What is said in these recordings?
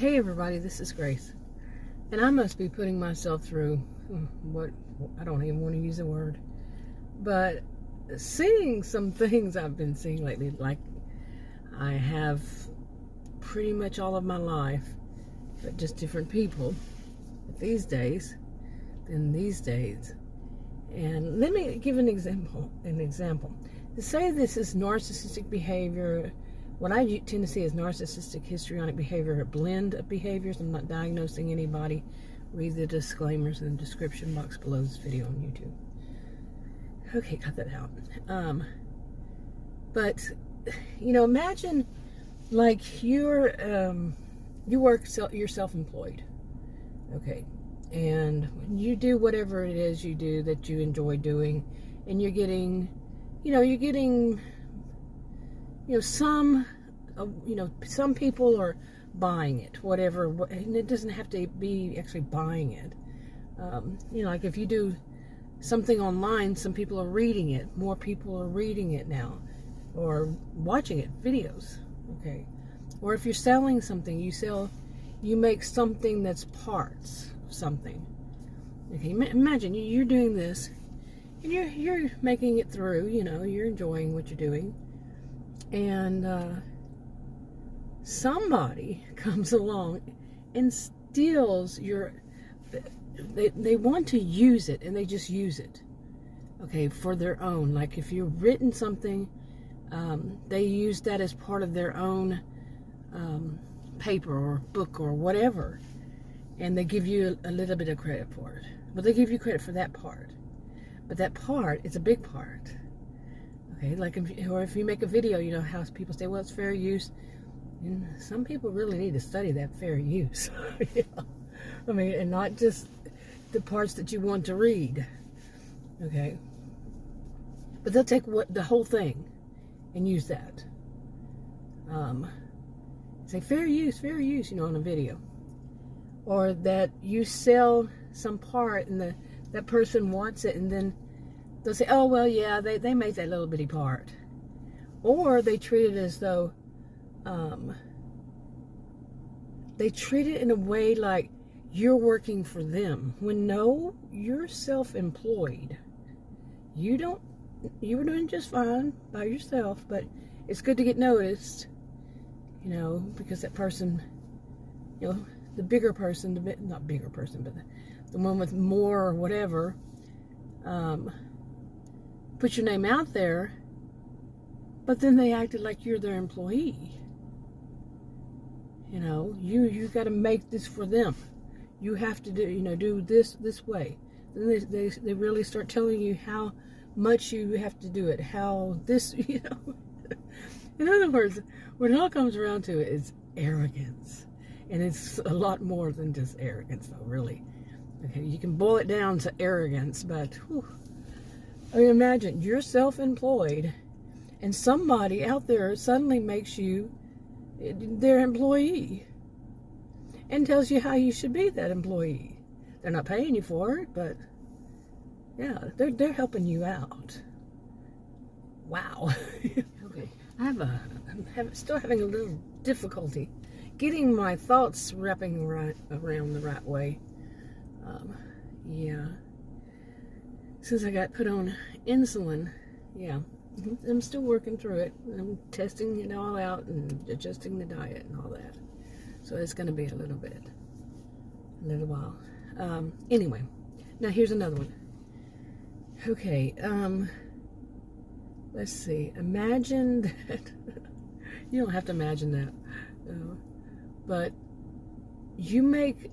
Hey everybody, this is Grace, and I must be putting myself through what, I don't even want to use the word, but seeing some things I've been seeing lately, like I have pretty much all of my life, but just different people these days than these days. And let me give an example. To say this is narcissistic behavior, what I tend to see as narcissistic histrionic behavior, a blend of behaviors. I'm not diagnosing anybody. Read the disclaimers in the description box below this video on YouTube. Okay, cut that out. But, imagine like you're self-employed, okay, and you do whatever it is you do that you enjoy doing, and you're getting some people are buying it, whatever, and it doesn't have to be actually buying it. Like if you do something online, some people are reading it, more people are reading it now, or watching it, videos, okay? Or if you're selling something, you make something that's parts of something. Okay, imagine you're doing this, and you're making it through, you're enjoying what you're doing, and somebody comes along and steals they want to use it, and they just use it, okay, for their own. Like if you've written something, they use that as part of their own paper or book or whatever, and they give you a little bit of credit for it. But they give you credit for that part, but that part is a big part. Okay, like if you make a video, how people say, well, it's fair use. And some people really need to study that fair use. Yeah. I mean, and not just the parts that you want to read. Okay, but they'll take the whole thing and use that. Say fair use, on a video. Or that you sell some part and that person wants it, and then they'll say, oh, well, yeah, they made that little bitty part. Or they treat it as though, they treat it in a way like you're working for them, when no, you're self-employed. You were doing just fine by yourself, but it's good to get noticed, because that person, the bigger person, not bigger person, but the one with more or whatever, put your name out there, but then they acted like you're their employee. You got to make this for them. You have to do this way. Then they really start telling you how much you have to do it, how this, In other words, what it all comes around to is arrogance. And it's a lot more than just arrogance, though, really. Okay, you can boil it down to arrogance, but I mean, imagine you're self-employed, and somebody out there suddenly makes you their employee and tells you how you should be that employee. They're not paying you for it, but yeah, they're helping you out. Wow. Okay, I'm still having a little difficulty getting my thoughts wrapping around the right way. Yeah. Since I got put on insulin, yeah, I'm still working through it. I'm testing it all out and adjusting the diet and all that. So it's going to be a little while. Anyway, now here's another one. Okay, let's see. Imagine that. You don't have to imagine that. But you make,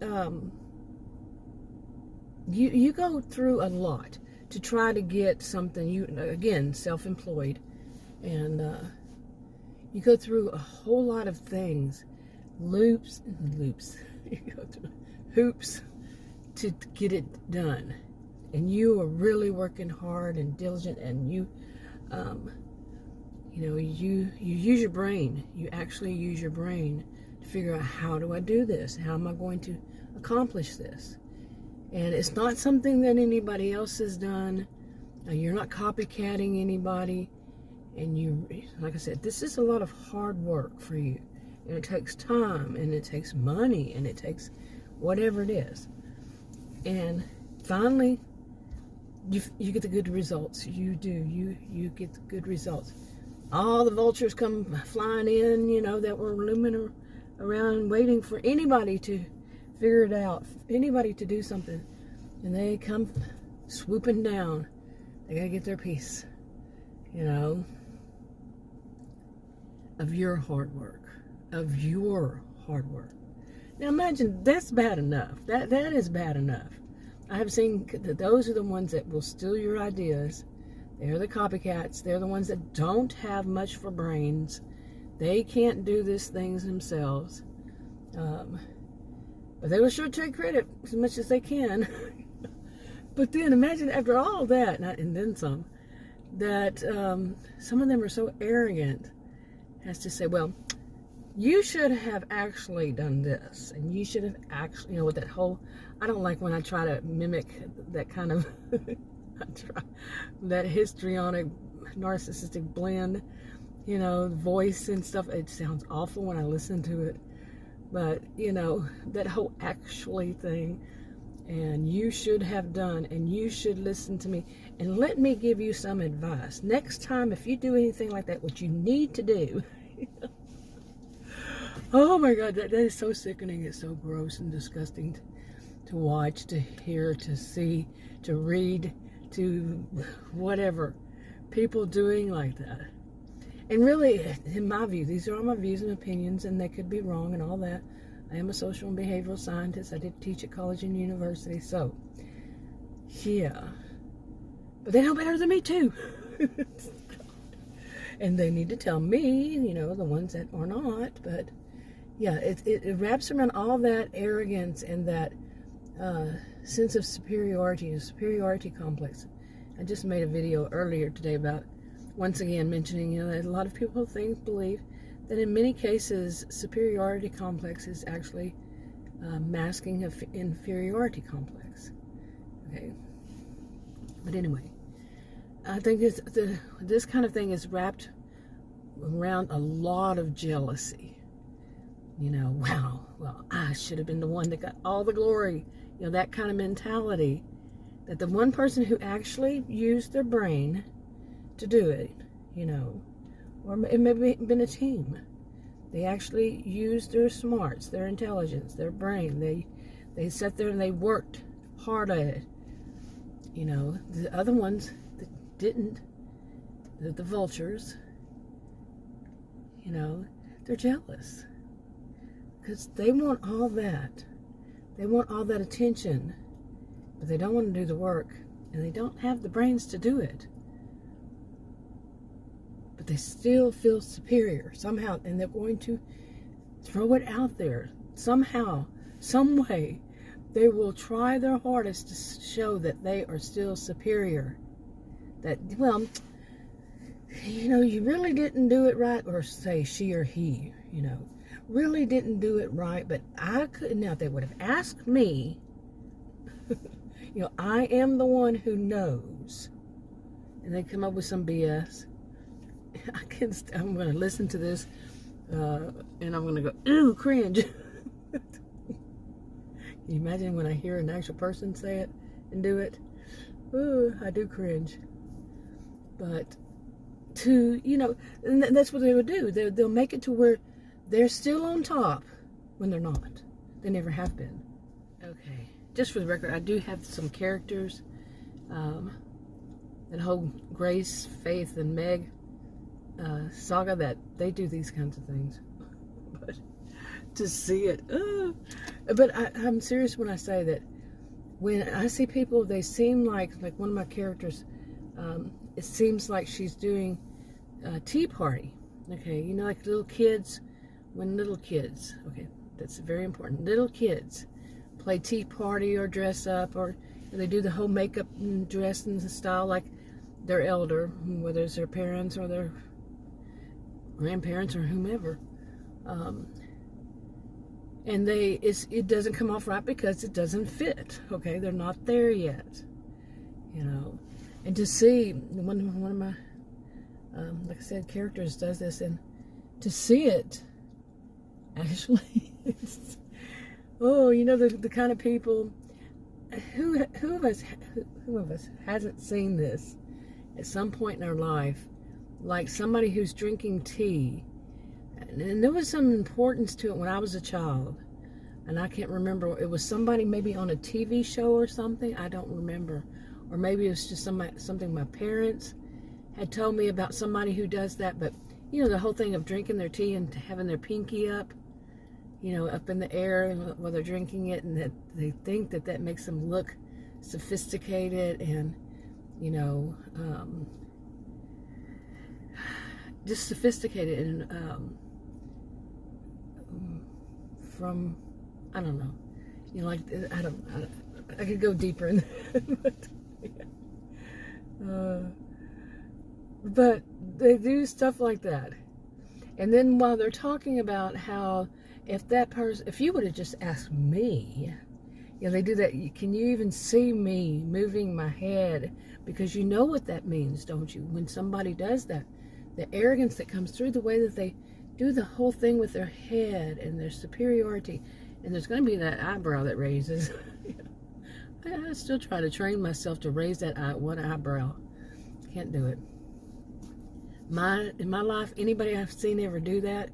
you go through a lot to try to get something. Again, self-employed, and you go through a whole lot of things, loops and loops. You go through hoops to get it done, and you are really working hard and diligent, and you use your brain. You actually use your brain to figure out, how do I do this? How am I going to accomplish this? And it's not something that anybody else has done. You're not copycatting anybody. And like I said, this is a lot of hard work for you. and it takes time, and it takes money, and it takes whatever it is. And finally, you get the good results. You do. You get the good results. All the vultures come flying in, that were looming around waiting for anybody to figure it out, anybody to do something. And they come swooping down. They got to get their piece, of your hard work, Now imagine, that's bad enough. That is bad enough. I have seen that those are the ones that will steal your ideas. They're the copycats. They're the ones that don't have much for brains. They can't do these things themselves. But they will sure take credit as much as they can. But then imagine after all that, and then some, that some of them are so arrogant as to say, well, you should have actually done this, and you should have actually, with that whole, I don't like when I try to mimic that kind of, that histrionic, narcissistic blend, voice and stuff. It sounds awful when I listen to it, but, that whole actually thing, and you should have done, and you should listen to me, and let me give you some advice. Next time, if you do anything like that, what you need to do, oh my God, that is so sickening. It's so gross and disgusting to watch, to hear, to see, to read, to whatever. People doing like that. And really, in my view, these are all my views and opinions, and they could be wrong and all that. I am a social and behavioral scientist. I did teach at college and university, so yeah. But they know better than me too. And they need to tell me, the ones that are not. But yeah, it wraps around all that arrogance and that sense of superiority, a superiority complex. I just made a video earlier today about, once again, mentioning, that a lot of people believe that in many cases, superiority complex is actually masking of inferiority complex. Okay. But anyway, I think this kind of thing is wrapped around a lot of jealousy. Wow, well, I should have been the one that got all the glory. That kind of mentality, that the one person who actually used their brain to do it, or it may have been a team. They actually used their smarts, their intelligence, their brain. They sat there and they worked hard at it. The other ones that didn't, the vultures, they're jealous. Because they want all that. They want all that attention. But they don't want to do the work. And they don't have the brains to do it. But they still feel superior somehow. And they're going to throw it out there. Somehow, some way, they will try their hardest to show that they are still superior. That, well, you really didn't do it right. Or say she or he, really didn't do it right, but I couldn't. Now, if they would have asked me, I am the one who knows, and they come up with some BS. I'm going to listen to this, and I'm going to go, ooh, cringe. Can you imagine when I hear an actual person say it and do it? Ooh, I do cringe. But and that's what they would do. They'll make it to where they're still on top when they're not. They never have been. Okay, just for the record, I do have some characters. That whole Grace, Faith, and Meg saga, that they do these kinds of things. But to see it, but I'm serious when I say that when I see people, they seem like one of my characters, it seems like she's doing a tea party. Okay, like little kids. When little kids, okay, that's very important. Little kids play tea party or dress up, or they do the whole makeup and dress and style like their elder, whether it's their parents or their grandparents or whomever. And it doesn't come off right because it doesn't fit. Okay, they're not there yet. And to see one of my, like I said, characters does this, and to see it actually. Oh, you know, the kind of people, who of us hasn't seen this at some point in our life, like somebody who's drinking tea, and there was some importance to it when I was a child, and I can't remember, it was somebody maybe on a TV show or something, I don't remember, or maybe it was just something my parents had told me about somebody who does that. But you know, the whole thing of drinking their tea and having their pinky up, you know, up in the air while they're drinking it, and that they think that makes them look sophisticated and, you know, just sophisticated and from, I don't know, you know, like, I could go deeper in that, but they do stuff like that. And then while they're talking about how, if you would have just asked me, you know, they do that. Can you even see me moving my head? Because you know what that means, don't you? When somebody does that, the arrogance that comes through, the way that they do the whole thing with their head and their superiority, and there's going to be that eyebrow that raises. I still try to train myself to raise that one eyebrow. Can't do it. In my life, anybody I've seen ever do that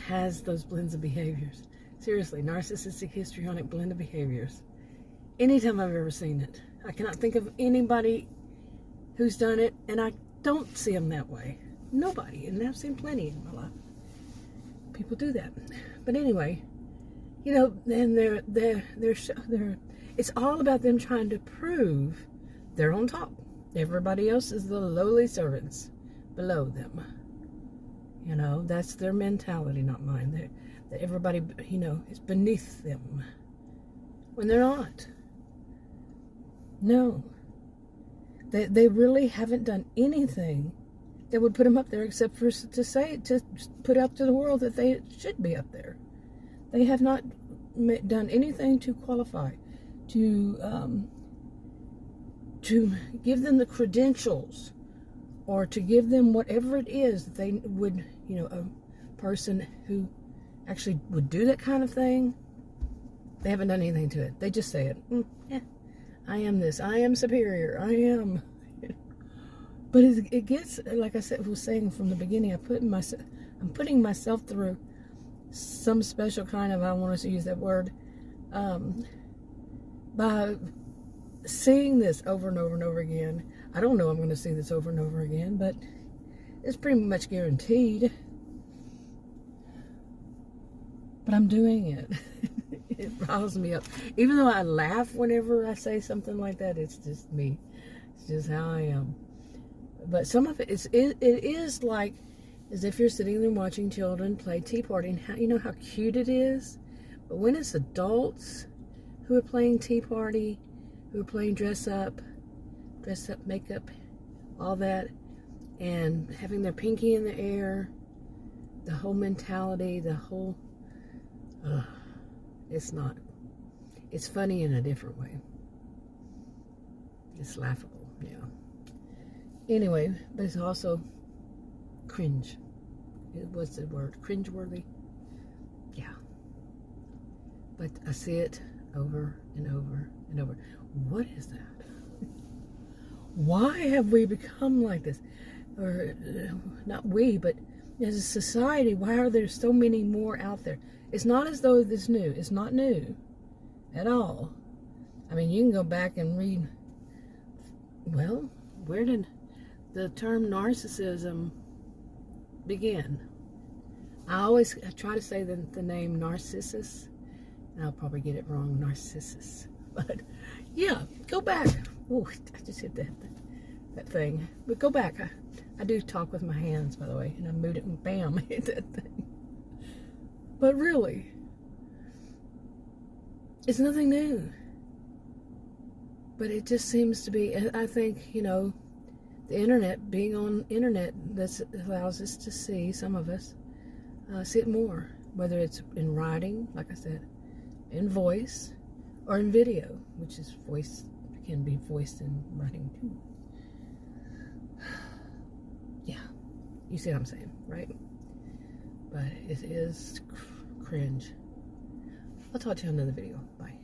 has those blends of behaviors. Seriously, narcissistic, histrionic blend of behaviors. Anytime I've ever seen it. I cannot think of anybody who's done it, and I don't see them that way. Nobody. And I've seen plenty in my life. People do that. But anyway, you know, then it's all about them trying to prove they're on top. Everybody else is the lowly servants below them. You know, that's their mentality, not mine. That everybody, you know, is beneath them. When they're not. No. They really haven't done anything that would put them up there, except for to put out to the world that they should be up there. They have not done anything to qualify, to give them the credentials, or to give them whatever it is that they would, you know, a person who actually would do that kind of thing. They haven't done anything to it. They just say it. Yeah, I am this. I am superior. I am. But it gets, like I was saying from the beginning, I'm putting myself through some special kind of, I want to use that word, by seeing this over and over and over again. I don't know I'm going to see this over and over again, but it's pretty much guaranteed. But I'm doing it. It riles me up. Even though I laugh whenever I say something like that, it's just me. It's just how I am. But some of it is like as if you're sitting there watching children play Tea Party, and how, you know how cute it is. But when it's adults who are playing Tea Party, who are playing dress up, makeup, all that, and having their pinky in the air, the whole mentality, the whole, it's not. It's funny in a different way. It's laughable, yeah. Anyway, but it's also cringe. What's the word? Cringe-worthy? Yeah. But I see it over and over and over. What is that? Why have we become like this? Or, not we, but as a society, why are there so many more out there? It's not as though it's new. It's not new at all. I mean, you can go back and read, well, where did the term narcissism begin? I try to say the name Narcissus, and I'll probably get it wrong, Narcissus. But yeah, go back. Oh, I just hit that thing. But go back. I do talk with my hands, by the way, and I moved it and bam, I hit that thing. But really, it's nothing new. But it just seems to be, I think, you know, the internet, being on internet, that allows us to see, some of us, see it more. Whether it's in writing, like I said, in voice, or in video, which is voice, can be voiced in writing too. Yeah, you see what I'm saying, right? But it is cringe. I'll talk to you in another video. Bye.